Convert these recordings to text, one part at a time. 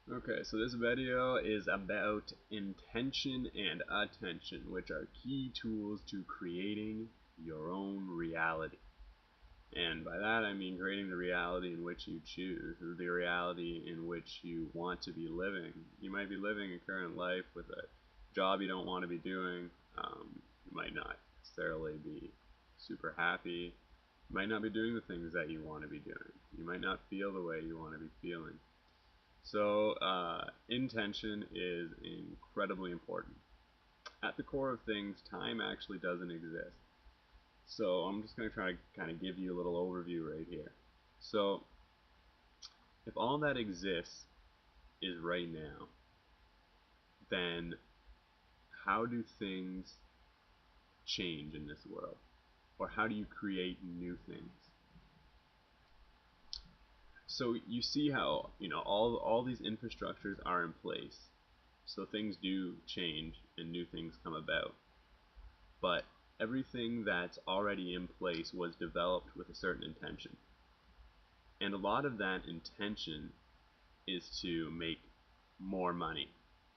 Okay, so this video is about intention and attention, which are key tools to creating your own reality. And by that I mean creating the reality in which you choose, or the reality in which you want to be living. You might be living a current life with a job you don't want to be doing. You might not necessarily be super happy. You might not be doing the things that you want to be doing. You might not feel the way you want to be feeling. So, intention is incredibly important. At the core of things, time actually doesn't exist. So, I'm just going to try to kind of give you a little overview right here. So, if all that exists is right now, then how do things change in this world? Or how do you create new things? So, you see how, all these infrastructures are in place. So, things do change and new things come about. But everything that's already in place was developed with a certain intention. And a lot of that intention is to make more money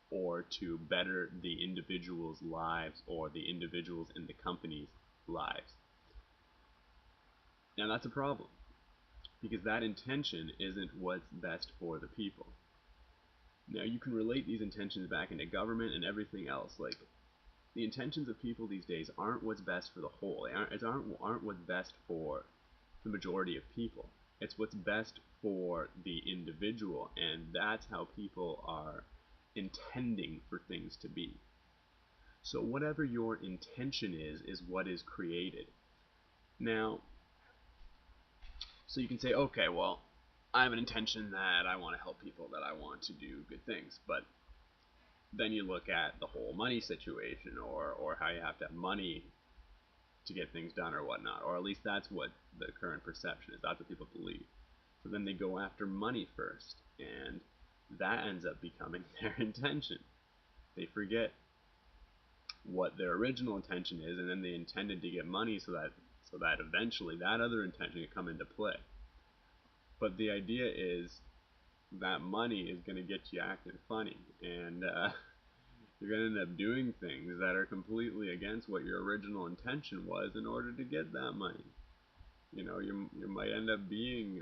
or to better the individual's lives or the individuals in the company's lives. Now that's a problem because that intention isn't what's best for the people. Now you can relate these intentions back into government and everything else. Like the intentions of people these days aren't what's best for the whole. They aren't what's best for the majority of people. It's what's best for the individual, and that's how people are intending for things to be. So whatever your intention is what is created. Now, so you can say, okay, well, I have an intention that I want to help people, that I want to do good things, but then you look at the whole money situation, or how you have to have money to get things done or whatnot, or at least that's what the current perception is. That's what people believe. So then they go after money first, and that ends up becoming their intention. They forget what their original intention is, and then they intended to get money so that eventually that other intention can come into play. But the idea is that money is going to get you acting funny, and you're going to end up doing things that are completely against what your original intention was in order to get that money. You might end up being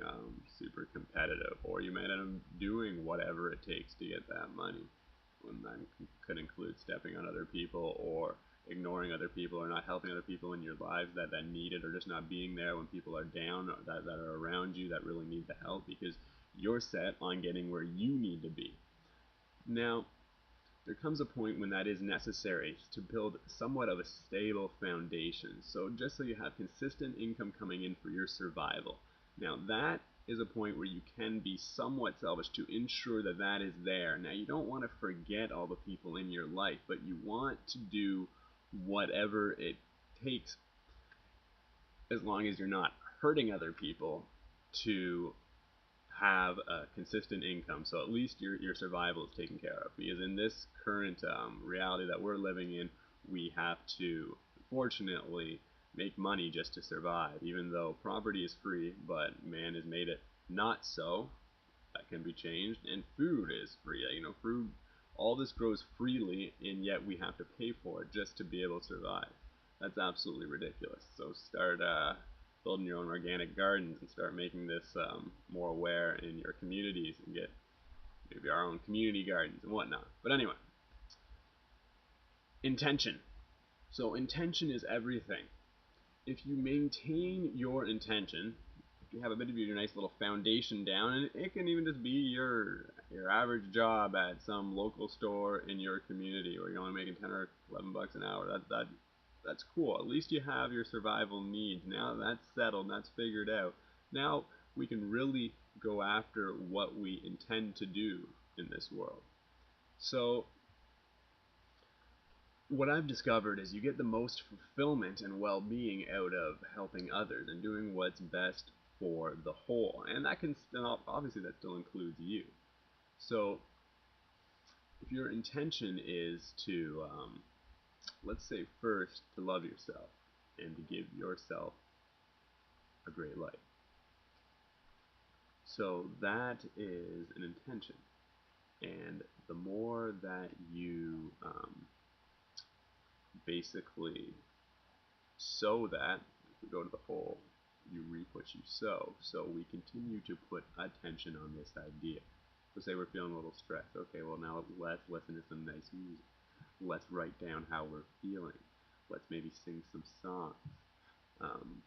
super competitive, or you might end up doing whatever it takes to get that money. And that could include stepping on other people, or ignoring other people, or not helping other people in your lives that need it, or just not being there when people are down, or that are around you that really need the help because you're set on getting where you need to be. Now, there comes a point when that is necessary to build somewhat of a stable foundation. So just so you have consistent income coming in for your survival. Now that is a point where you can be somewhat selfish to ensure that that is there. Now you don't want to forget all the people in your life, but you want to do whatever it takes, as long as you're not hurting other people, to have a consistent income, so at least your survival is taken care of. Because in this current reality that we're living in, we have to unfortunately make money just to survive. Even though property is free, but man has made it not so. That can be changed, and food is free. Food, all this grows freely, and yet we have to pay for it just to be able to survive. That's absolutely ridiculous. So start building your own organic gardens and start making this more aware in your communities, and get maybe our own community gardens and whatnot. But anyway, intention. So intention is everything. If you maintain your intention, if you have a bit of your nice little foundation down, and it can even just be your average job at some local store in your community where you're only making 10 or 11 bucks an hour, that's cool. At least you have your survival needs. Now that's settled, that's figured out. Now we can really go after what we intend to do in this world. So what I've discovered is you get the most fulfillment and well-being out of helping others and doing what's best for the whole. And that can obviously that still includes you. So if your intention is to, let's say first, to love yourself and to give yourself a great life. So that is an intention. And the more that you basically sow that, if we go to the whole, you reap what you sow. So we continue to put attention on this idea. So say we're feeling a little stressed. Okay, well now let's listen to some nice music. Let's write down how we're feeling. Let's maybe sing some songs. Um,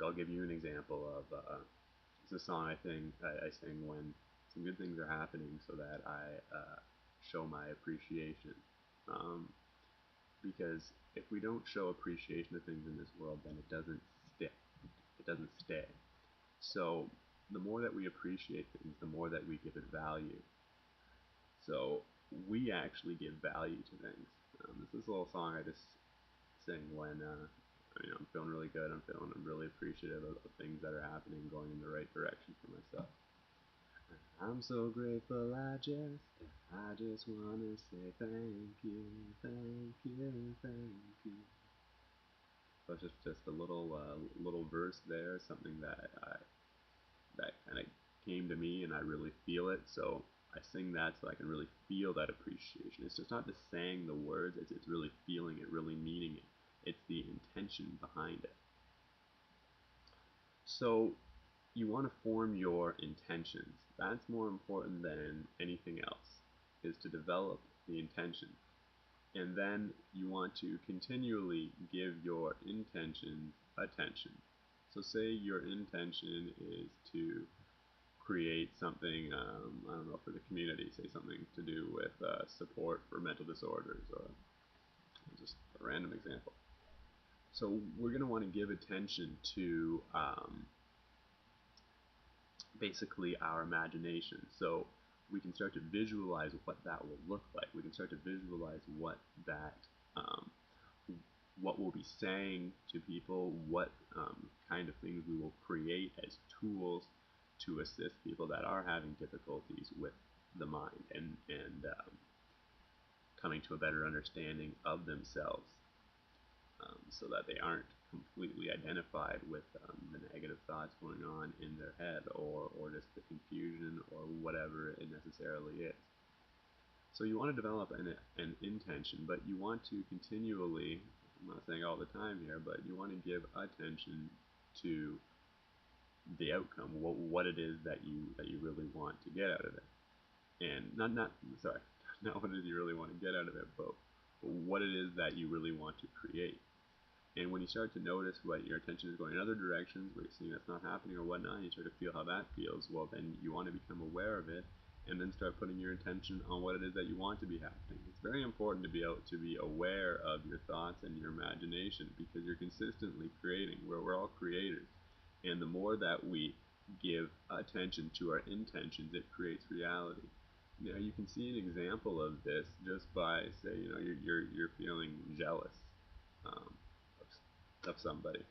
I'll give you an example of it's a song I sing when some good things are happening, so that I show my appreciation. Um, because if we don't show appreciation of things in this world, then it doesn't stick. It doesn't stay. So the more that we appreciate things, the more that we give it value. So we actually give value to things. This is a little song I just sing when I'm feeling really good. I'm really appreciative of things that are happening, going in the right direction for myself. I'm so grateful. I just wanna say thank you, thank you, thank you. So it's just a little verse there, something that kind of came to me, and I really feel it. So I sing that so I can really feel that appreciation. It's just not just saying the words; it's really feeling it, really meaning it. It's the intention behind it. So you want to form your intentions. That's more important than anything else, is to develop the intention. And then you want to continually give your intentions attention. So say your intention is to create something, I don't know, for the community, say something to do with support for mental disorders, or just a random example. So we're going to want to give attention to basically our imagination. So we can start to visualize what that will look like. We can start to visualize um, what we'll be saying to people, what kind of things we will create as tools to assist people that are having difficulties with the mind, and coming to a better understanding of themselves, so that they aren't completely identified with the negative thoughts going on in their head, or just the confusion or whatever it necessarily is. So you want to develop an intention, but you want to continually, I'm not saying all the time here, but you want to give attention to the outcome, what it is that you really want to get out of it. And not sorry, not what it is you really want to get out of it, but what it is that you really want to create. And when you start to notice what your attention is going in other directions, where you're seeing that's not happening or whatnot, and you start to feel how that feels, well, then you want to become aware of it, and then start putting your attention on what it is that you want to be happening. It's very important to be able to be aware of your thoughts and your imagination, because you're consistently creating. We're all creators. And the more that we give attention to our intentions, it creates reality. Now you can see an example of this just by, say, you're feeling jealous um, of somebody.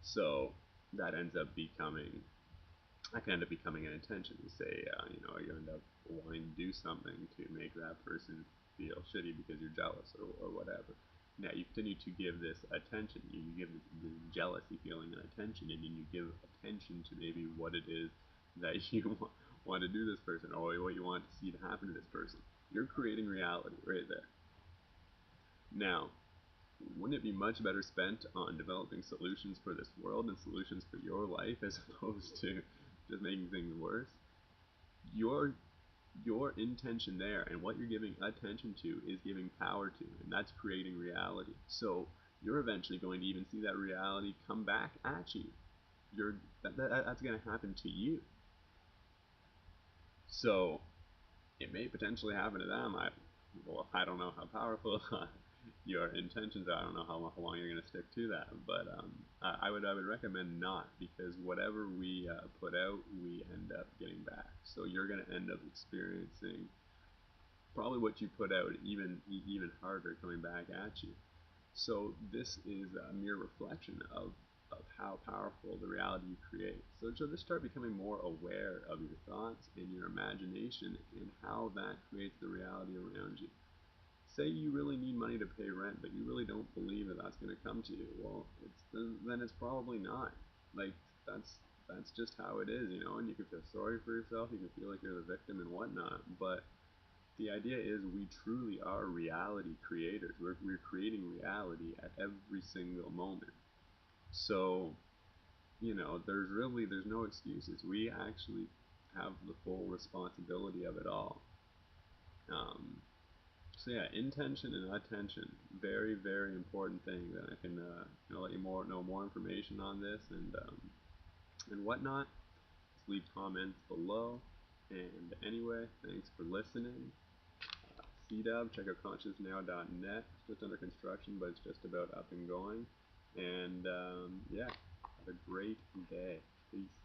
So that ends up becoming, that can end up becoming an intention. You say, you end up wanting to do something to make that person feel shitty because you're jealous, or whatever. Now you continue to give this attention. You give this jealousy feeling an attention, and then you give attention to maybe what it is that you want to do this person, or what you want to see to happen to this person. You're creating reality right there. Now, wouldn't it be much better spent on developing solutions for this world and solutions for your life, as opposed to just making things worse? Your your intention there, and what you're giving attention to, is giving power to, and that's creating reality. So you're eventually going to even see that reality come back at you. That's going to happen to you. So it may potentially happen to them. I don't know how powerful your intentions are. I don't know how long you're going to stick to that, but I would recommend not, because whatever we put out, we end up getting back. So you're going to end up experiencing probably what you put out, even harder, coming back at you. So this is a mere reflection of how powerful the reality you create. So just start becoming more aware of your thoughts and your imagination, and how that creates the reality around you. Say you really need money to pay rent, but you really don't believe that that's going to come to you. Well, then it's probably not. Like, that's that's just how it is, you know, and you can feel sorry for yourself, you can feel like you're the victim and whatnot, but the idea is we truly are reality creators. We're creating reality at every single moment. So, you know, there's no excuses. We actually have the full responsibility of it all. Um, so yeah, intention and attention, very very important thing. That I can let you know more information on this and whatnot. Just leave comments below. And anyway, thanks for listening. CDub, check out consciousnow.net. It's just under construction, but it's just about up and going. And yeah, have a great day. Peace.